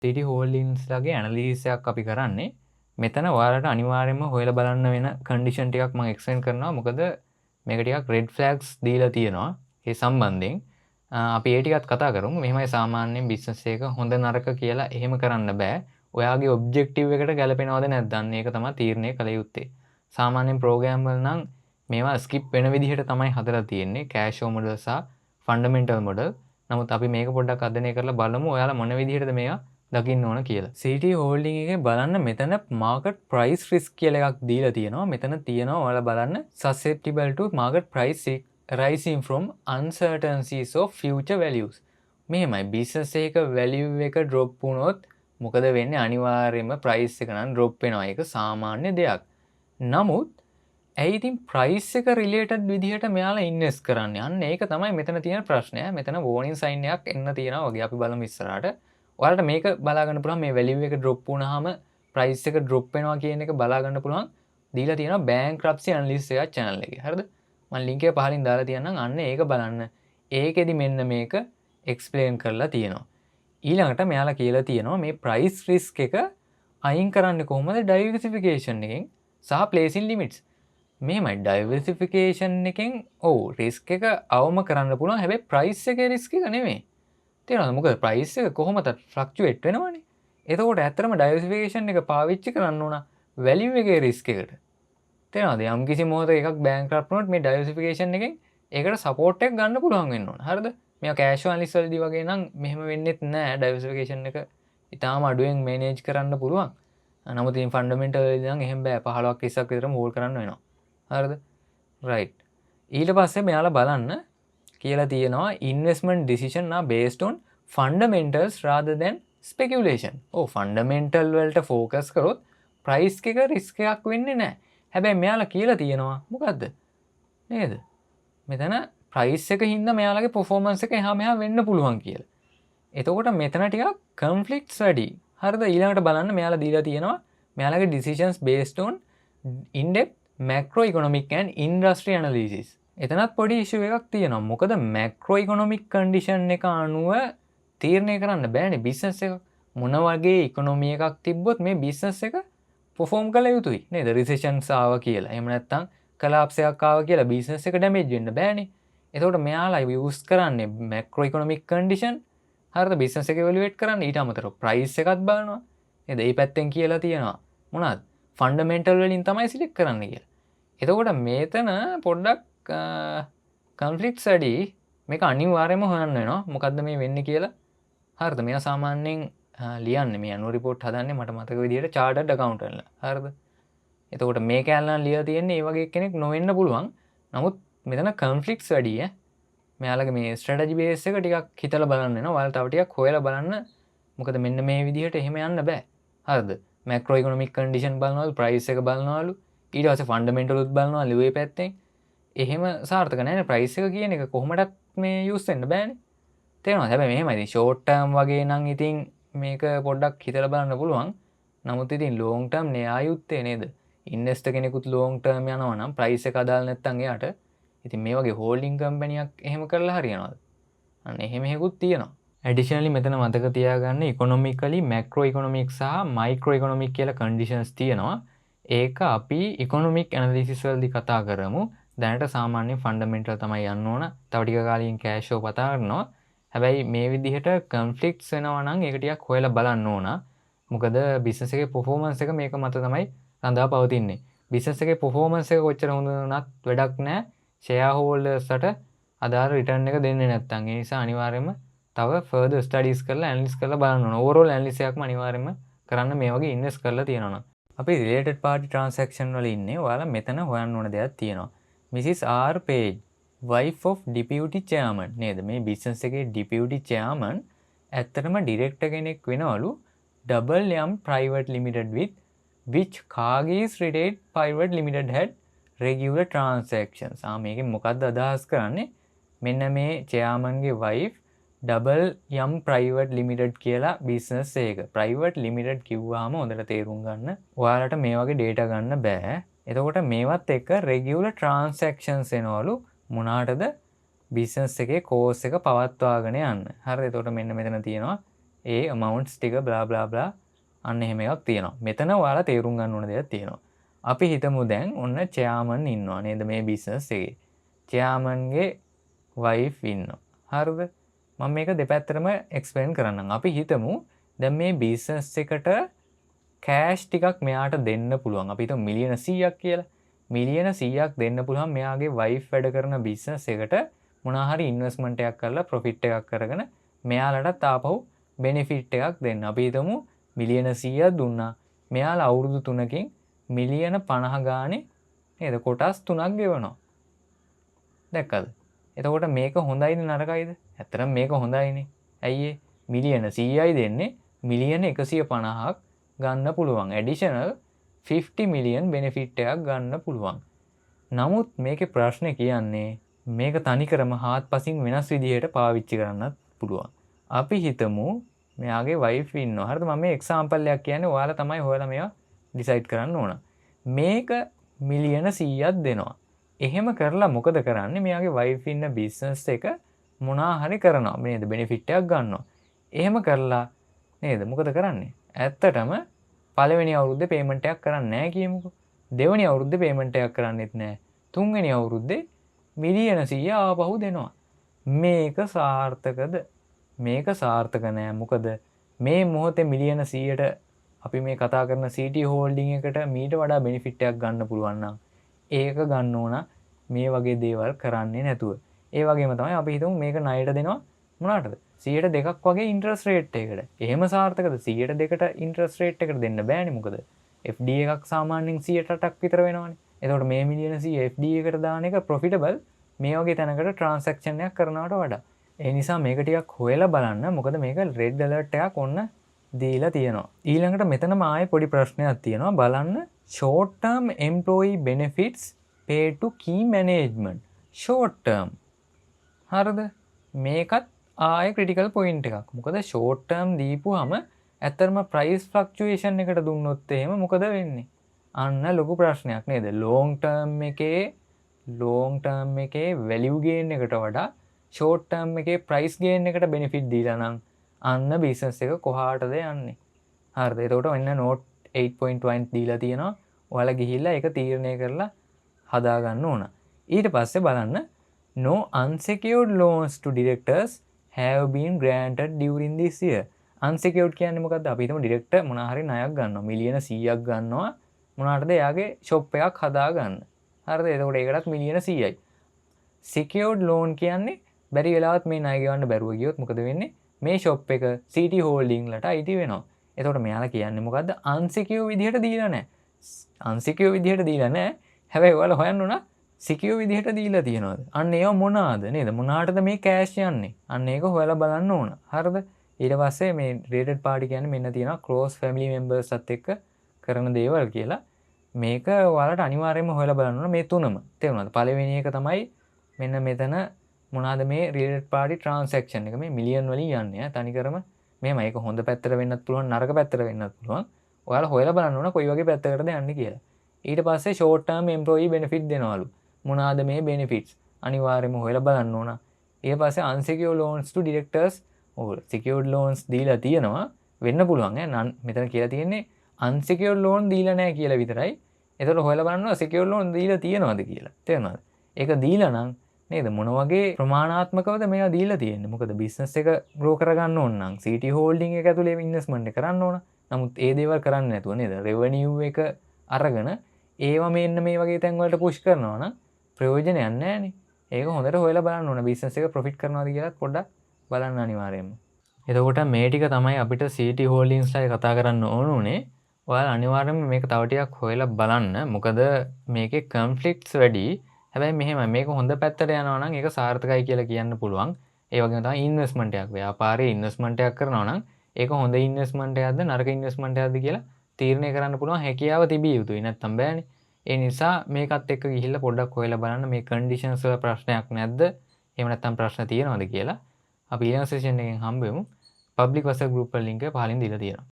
සිටි හෝල්ඩින්ස් ලගේ ඇනලිසිස් එකක් අපි කරන්නේ. මෙතන ඔයාලට අනිවාර්යයෙන්ම හොයලා බලන්න වෙන කන්ඩිෂන් ටිකක් මම එක්ස්ප්ලেইন කරනවා. මොකද මේක ටිකක් රෙඩ් ෆ්ලැග්ස් දීලා තියෙනවා. ඒ සම්බන්ධයෙන් අපි ඒ ටිකත් කතා කරමු. මෙහෙමයි සාමාන්‍යයෙන් බිස්නස් එක හොඳ නරක කියලා එහෙම කරන්න බෑ. ඔයාගේ ඔබ්ජෙක්ටිව් එකට ගැලපෙනවද නැද්ද? අන්න ඒක තමයි තීරණය කළ යුත්තේ. සාමාන්‍යයෙන් ප්‍රෝග්‍රෑම් වල නම් මේවා ස්කිප් වෙන විදිහට තමයි හදලා තියෙන්නේ. කෑෂ් ෆ්ලෝ මොඩල් සහ ෆන්ඩමෙන්ටල් මොඩල්. නමුත් අපි මේක පොඩ්ඩක් අධ්‍යයනය කරලා බලමු ඔයාලා මොන විදිහටද මේවා දකින්න ඕන කියලා. CT හෝල්ඩින් එකේ බලන්න මෙතන මාකට් ප්‍රයිස් රිස්ක් කියලා එකක් දීලා තියෙනවා. මෙතන තියෙනවා ඔයාලා බලන්න susceptible to market price rising from uncertainties of future values. මෙහෙමයි බිස්නස් එක වැලියු එක ඩ්‍රොප් වුණොත් මොකද වෙන්නේ? අනිවාර්යයෙන්ම ප්‍රයිස් එක නම් ඩ්‍රොප් වෙනවා. ඒක සාමාන්‍ය දෙයක්. නමුත් ඇයි ඉතින් ප්‍රයිස් එක රිලේටඩ් විදිහට මෙයාලා ඉන්වෙස්ට් කරන්නේ? අන්න ඒක තමයි මෙතන තියෙන ප්‍රශ්නය. මෙතන වෝනින් සයින් එකක් එන්න තියෙනවා වගේ. අපි බලමු ඉස්සරහට. ඔයාලට මේක බලා ගන්න පුළුවන් මේ වැලියු එක ඩ්‍රොප් වුණාම ප්‍රයිස් එක ඩ්‍රොප් වෙනවා කියන එක බලා ගන්න පුළුවන්. දීලා තියෙනවා බෑන්ක්‍රප්සි ඇනලිසිස් එකක් channel එකේ. හරිද? මම link එක පහලින් දාලා තියන්නම්. අන්න ඒක බලන්න. ඒකෙදි මෙන්න මේක එක්ස්ප්ලেইন කරලා තියෙනවා. ඊළඟට මෙයාලා කියලා තියෙනවා මේ ප්‍රයිස් රිස්ක් එක අයින් කරන්නේ කොහොමද? ඩයිවර්සිෆිකේෂන් එකෙන් සහ ප්ලේසින් ලිමිට්ස්. මෙහෙමයි ඩයිවර්සිෆිකේෂන් එකෙන් ඔව් රිස්ක් එක අවම කරන්න පුළුවන්. හැබැයි ප්‍රයිස් එකේ රිස්ක් එක නෙමෙයි. තේරෙනවද? මොකද ප්‍රයිස් එක කොහොමද ෆ්ලක්චුවේට් වෙනවනේ. එතකොට ඇත්තටම ඩයිවර්සිෆිකේෂන් එක පාවිච්චි කරන්න ඕන වැලියු එකේ රිස්ක් එකට. තේරෙනවද? යම් කිසි මොහොතක එකක් බෑන්ක්‍රප්ට් වුණොත් මේ ඩයිවර්සිෆිකේෂන් එකෙන් ඒකට සපෝට් එක ගන්න පුළුවන් වෙන්න ඕන. හරිද? මේ කෑෂ් ඇනලිසිස් වලදී වගේ නම් මෙහෙම වෙන්නේත් නෑ. ඩයිවර්සිෆිකේෂන් එක ඉතාලම අඩුවෙන් මැනේජ් කරන්න පුළුවන්. නමුත් ඉතින් ෆන්ඩමෙන්ටල් වලදී නම් එහෙම බෑ. 15ක් 20ක් විතරම හෝල්ඩ් කරන්න වෙනවා. හරිද? රයිට්. ඊට පස්සේ මෙයාලා බලන්න කියලා තියෙනවා investment decision are based on fundamentals rather than speculation. ඔව් ෆන්ඩමෙන්ටල් වලට ફોකස් කරොත් ප්‍රයිස් එක රිස්ක් එකක් වෙන්නේ නැහැ. හැබැයි මෙයාලා කියලා තියෙනවා මොකද්ද? නේද? මෙතන ප්‍රයිස් එක හින්දා මෙයාලගේ performance එක එහා මෙහා වෙන්න පුළුවන් කියලා. එතකොට මෙතන ටිකක් conflicts වැඩි. හරිද? ඊළඟට බලන්න මෙයාලා දීලා තියෙනවා මෙයාලගේ decisions based on in-depth macroeconomic and industry analysis. එතනත් පොඩි ඉෂුව එකක් තියෙනවා. මොකද macroeconomic condition එක අනුව තීරණය කරන්න බෑනේ බිස්නස් එක. මොන වගේ ඉකොනොමි එකක් තිබ්බොත් මේ බිස්නස් එක perform කළ යුතුයි නේද? recessions ආවා කියලා. එහෙම නැත්නම් collapse එකක් ආවා කියලා බිස්නස් එක damage වෙන්න බෑනේ. එතකොට මෙයාලා use කරන්නේ macroeconomic condition. හරිද? බිස්නස් එක evaluate කරන්න ඊට අමතරව price එකත් බලනවා. නේද? මේ පැත්තෙන් කියලා තියෙනවා. මොනවාද? fundamental වලින් තමයි select කරන්න කියලා. එතකොට මේතන පොඩ්ඩක් conflicts වැඩි. මේක අනිවාර්යයෙන්ම හොයන්න වෙනවා. මොකද්ද මේ වෙන්නේ කියලා. හරිද? මෙයා සාමාන්‍යයෙන් ලියන්නේ මේ annual report හදන්නේ මට මතක විදිහට chartered accountant ලා. හරිද? එතකොට මේ කැලණන් ලියලා තියෙන්නේ මේ වගේ කෙනෙක් නොවෙන්න පුළුවන්. නමුත් මෙතන conflicts වැඩි ඈ. මෙයාලගේ මේ strategy base එක ටිකක් හිතලා බලන්න වෙනවා. ඔයාලා තව ටිකක් හොයලා බලන්න. මොකද මෙන්න මේ විදිහට එහෙම යන්න බෑ. හරිද? macroeconomic condition බලනවලු, price එක බලනවලු, ඊට පස්සේ fundamental උත් බලනවලු ඒ පැත්තෙන්. එහෙම සාර්ථක නැහැ නේ price එක කියන එක කොහොමදත් මේ use වෙන්න බෑනේ. තේරෙනවද? හැබැයි මෙහෙමයි ඉතින් short term වගේ නම් ඉතින් මේක පොඩ්ඩක් හිතලා බලන්න පුළුවන්. නමුත් ඉතින් long term නේ ආයුත්තේ නේද? investor කෙනෙකුත් long term යනවා නම් price එක අදාළ නැත්නම් එයාට ඉතින් මේ වගේ holding company එකක් එහෙම කරලා හරියනවද? අන්න එහෙම හේකුත් තියෙනවා. ඇඩිෂනලි මෙතන මතක තියාගන්න ඉකොනොමිකලි මැක්‍රෝඉකොනොමික් සහ මයික්‍රෝඉකොනොමික් කියලා කන්ඩිෂන්ස් තියෙනවා. ඒක අපි ඉකොනොමික් ඇනලිසිස් වලදී කතා කරමු. දැනට සාමාන්‍යයෙන් ෆන්ඩමෙන්ටල් තමයි යන්න ඕන. තව ටික කාලෙකින් කෑෂ් ෆ්ලෝ කතා කරනවා. හැබැයි මේ විදිහට කන්ෆ්ලික්ට්ස් වෙනවා නම් ඒක ටිකක් හොයලා බලන්න ඕන. මොකද බිස්නස් එකේ performance එක මේක මත තමයි රඳා පවතින්නේ. බිස්නස් එකේ performance එක කොච්චර හොඳ වුණත් වැඩක් නැහැ. ෂෙයා හෝල්ඩර්ස්ට අදාළ රිටර්න් එක දෙන්නේ නැත්නම්. ඒ නිසා අනිවාර්යයෙන්ම තව further studies කරලා analysis කරලා බලන්න ඕන. overall analysis එකක්ම අනිවාර්යයෙන්ම කරන්න මේ වගේ invest කරලා තියෙනවා නම්. අපි related party transaction වල ඉන්නේ. ඔයාලා මෙතන හොයන්න ඕන දෙයක් තියෙනවා. Mrs. R. Page, wife of deputy chairman නේද? මේ business එකේ deputy chairman ඇත්තටම director කෙනෙක් වෙනවලු double M private limited with which Cargies Retail Private Limited had regular transactions. මේකෙන් මොකක්ද අදහස් කරන්නේ? මෙන්න මේ chairman ගේ wife double M private limited කියලා business එක. private limited කිව්වහම හොඳට තේරුම් ගන්න. ඔයාලට මේ වගේ data ගන්න බෑ. එතකොට මේවත් එක්ක regular transactions එනවලු මොනාටද? business එකේ course එක පවත්වාගෙන යන්න. හරිද? එතකොට මෙන්න මෙතන තියෙනවා ඒ amountස් ටික bla bla bla අන්න එහෙම එකක් තියෙනවා. මෙතන ඔයාලා තේරුම් ගන්න ඕන දෙයක් තියෙනවා. අපි හිතමු දැන් ඔන්න chairman ඉන්නවා නේද මේ business එකේ. chairmanගේ wife ඉන්නවා. හරිද? මම මේක දෙපැත්තටම explain කරන්නම්. අපි හිතමු දැන් මේ business එකට කෑෂ් ටිකක් මෙයාට දෙන්න පුළුවන්. අපි හිතමු මිලියන 100ක් කියලා. මිලියන 100ක් දෙන්න පුළුවන් මෙයාගේ වයිෆ් වැඩ කරන බිස්නස් එකට මොනවා හරි ඉන්වෙස්ට්මන්ට් එකක් කරලා ප්‍රොෆිට් එකක් කරගෙන මෙයාලටත් ආපහු බෙනිෆිට් එකක් දෙන්න. අපි හිතමු මිලියන 100ක් දුන්නා. මෙයාලා අවුරුදු 3කින් මිලියන 50 ගානේ නේද කොටස් 3ක් ගෙවනවා. දැක්කද? එතකොට මේක හොඳයිද නරකයිද? ඇත්තටම මේක හොඳයිනේ. ඇයි ඒ? මිලියන 100යි දෙන්නේ මිලියන 150ක් ගන්න පුළුවන්. ඇඩිෂනල් 50 මිලියන් බෙනිෆිට් එකක් ගන්න පුළුවන්. නමුත් මේකේ ප්‍රශ්නේ කියන්නේ මේක තනිකරම හාත්පසින් වෙනස් විදිහට පාවිච්චි කරන්නත් පුළුවන්. අපි හිතමු මෙයාගේ වයිෆ් ඉන්නවා. හරිද? මම මේ එක්සැම්පල් එකක් කියන්නේ ඔයාලා තමයි හොයලා මේවා ඩිසයිඩ් කරන්න ඕන. මේක මිලියන 100ක් දෙනවා. එහෙම කරලා මොකද කරන්නේ? මෙයාගේ වයිෆ් ඉන්න බිස්නස් එක මොනා හරි කරනවා. නේද? බෙනිෆිට් එකක් ගන්නවා. එහෙම කරලා නේද? මොකද කරන්නේ? ඇත්තටම පළවෙනි අවුරුද්දේ පේමන්ට් එකක් කරන්නේ නැහැ කියමුකෝ. දෙවෙනි අවුරුද්දේ පේමන්ට් එකක් කරන්නෙත් නැහැ. තුන්වෙනි අවුරුද්දේ මිලියන 100 ආපහු දෙනවා. මේක සාර්ථකද? මේක සාර්ථක නෑ. මොකද මේ මොහොතේ මිලියන 100ට අපි මේ කතා කරන CT holding එකට මීට වඩා බෙනිෆිට් එකක් ගන්න පුළුවන් නම් ඒක ගන්න ඕන මේ වගේ දේවල් කරන්නේ නැතුව. ඒ වගේම තමයි අපි හිතමු මේක ණයට දෙනවා මොනකටද? 102ක් වගේ ඉන්ට්‍රස්ට් රේට් එකකට. එහෙම සාර්ථකද? 102කට ඉන්ට්‍රස්ට් රේට් එකකට දෙන්න බෑනේ. මොකද FD එකක් සාමාන්‍යයෙන් 108ක් විතර වෙනවනේ. එතකොට මේ මිලියන 100 FD එකට දාන එක ප්‍රොෆිටබල් මේ වගේ තැනකට ට්‍රාන්සැක්ෂන් එකක් කරනවට වඩා. ඒ නිසා මේක ටිකක් හොයලා බලන්න. මොකද මේක රෙඩ් ඇලර්ට් එකක් ඔන්න දීලා තියෙනවා. ඊළඟට මෙතනම ආයේ පොඩි ප්‍රශ්නයක් තියෙනවා. බලන්න short term employee benefits paid to key management. short term. හරිද? මේකත් ආයේ ක්‍රිටිකල් පොයින්ට් එකක්. මොකද ෂෝට් ටර්ම් දීපුවම ඇත්තටම ප්‍රයිස් ෆ්ලක්චුවේෂන් එකට දුන්නොත් එහෙම මොකද වෙන්නේ? අන්න ලොකු ප්‍රශ්නයක් නේද? ලොන්ග් ටර්ම් එකේ වැලියු ගේන් එකට වඩා ෂෝට් ටර්ම් එකේ ප්‍රයිස් ගේන් එකට බෙනිෆිට් දීලා නම් අන්න බිස්නස් එක කොහාටද යන්නේ? හරිද? එතකොට ඔන්න නෝට් 8.1 දීලා තියෙනවා. ඔයාලා ගිහිල්ලා ඒක තීරණය කරලා හදා ගන්න ඕන. ඊට පස්සේ බලන්න no unsecured loans to directors have been granted during this year. unsecured කියන්නේ මොකද්ද? අපි හිතමු ඩිරෙක්ටර් මොනවා හරි ණයක් ගන්නවා. මිලියන 100ක් ගන්නවා. මොනකටද? එයාගේ ෂොප් එකක් හදා ගන්න. හරිද? එතකොට ඒකටත් මිලියන 100යි. secured loan කියන්නේ බැරි වෙලාවත් මේ ණය ගෙවන්න බැරුව ගියොත් මොකද වෙන්නේ? මේ ෂොප් එක CT holding ලට අයිති වෙනවා. එතකොට මෙයාලා කියන්නේ මොකද්ද? unsecured විදිහට දීලා නැහැ. unsecured විදිහට දීලා නැහැ. හැබැයි ඔයාලා හොයන්න ඕන සිකියෝ විදිහට දීලා තියෙනවද? අන්න ඒව මොනවාද නේද? මොනකටද මේ කෑෂ් යන්නේ? අන්න ඒක හොයලා බලන්න ඕන. හරිද? ඊට පස්සේ මේ රිලේටඩ් පාර්ටි කියන්නේ මෙන්න තියෙනවා ක්ලෝස් ෆැමිලි මෙම්බර්ස්ත් එක්ක කරන දේවල් කියලා. මේක ඔයාලට අනිවාර්යයෙන්ම හොයලා බලන්න ඕන මේ තුනම. තේරුණාද? පළවෙනි එක තමයි මෙන්න මෙතන මොනවාද මේ රිලේටඩ් පාර්ටි ට්‍රාන්සැක්ෂන් එක මේ මිලියන් වලින් යන්නේ. තනිකරම මෙහෙම ඒක හොඳ පැත්තට වෙන්නත් පුළුවන් නරක පැත්තට වෙන්නත් පුළුවන්. ඔයාලා හොයලා බලන්න ඕන කොයි වගේ පැත්තකටද යන්නේ කියලා. ඊට පස්සේ ෂෝට් ටර්ම් එම්ප්ලොයී බෙනිෆිට් දෙනවලු. මොනවාද මේ බෙනිෆිට්ස්? අනිවාර්යයෙන්ම හොයලා බලන්න ඕන. ඊට පස්සේ unsecured loans to directors secured loans දීලා තියෙනවා වෙන්න පුළුවන් ඈ. මෙතන කියලා තියෙන්නේ unsecured loan දීලා නැහැ කියලා විතරයි. ඒතකොට හොයලා බලන්න secured loan දීලා තියෙනවද කියලා. තේරුණාද? ඒක දීලා නම් නේද මොන වගේ ප්‍රමාණාත්මකවද මේවා දීලා තියෙන්නේ? මොකද බිස්නස් එක ග්‍රෝ කරගන්න ඕන නම් CT holding එක ඇතුලේ ඉන්වෙස්ට්මන්ට් එක කරන්න ඕන. නමුත් ඒ දේවල් කරන්නේ නැතුව නේද රෙවෙනියු එක අරගෙන ඒවා මෙන්න මේ වගේ තැන් වලට පුෂ් කරනවා නම් ප්‍රයෝජනයක් නැහැ නේ. ඒක හොඳට හොයලා බලන්න ඕන. බිස්නස් එක ප්‍රොෆිට් කරනවාද කියලාත් පොඩ්ඩක් බලන්න අනිවාර්යයෙන්ම. එතකොට මේ ටික තමයි අපිට CT holdings ලා කතා කරන්න ඕන උනේ. ඔයාලා අනිවාර්යයෙන්ම මේක තව ටිකක් හොයලා බලන්න. මොකද මේකේ conflicts වැඩි. හැබැයි මෙහෙමයි මේක හොඳ පැත්තට යනවා නම් ඒක සාර්ථකයි කියලා කියන්න පුළුවන්. ඒ වගේම තමයි ඉන්වෙස්ට්මන්ට් එකක් ව්‍යාපාරයේ ඉන්වෙස්ට්මන්ට් එකක් කරනවා නම් ඒක හොඳ ඉන්වෙස්ට්මන්ට් එකක්ද නරක ඉන්වෙස්ට්මන්ට් එකක්ද කියලා තීරණය කරන්න පුළුවන් හැකියාව තිබිය යුතුයි. නැත්තම් බෑනේ. ඒ නිසා මේකත් එක්ක ගිහිල්ලා පොඩ්ඩක් හොයලා බලන්න මේ කන්ඩිෂන්ස් වල ප්‍රශ්නයක් නැද්ද? එහෙම නැත්නම් ප්‍රශ්න තියෙනවද කියලා. අපි ඊළඟ සෙෂන් එකෙන් හම්බ වෙමු. පබ්ලික් WhatsApp group වල link එක පහලින් දීලා තියෙනවා.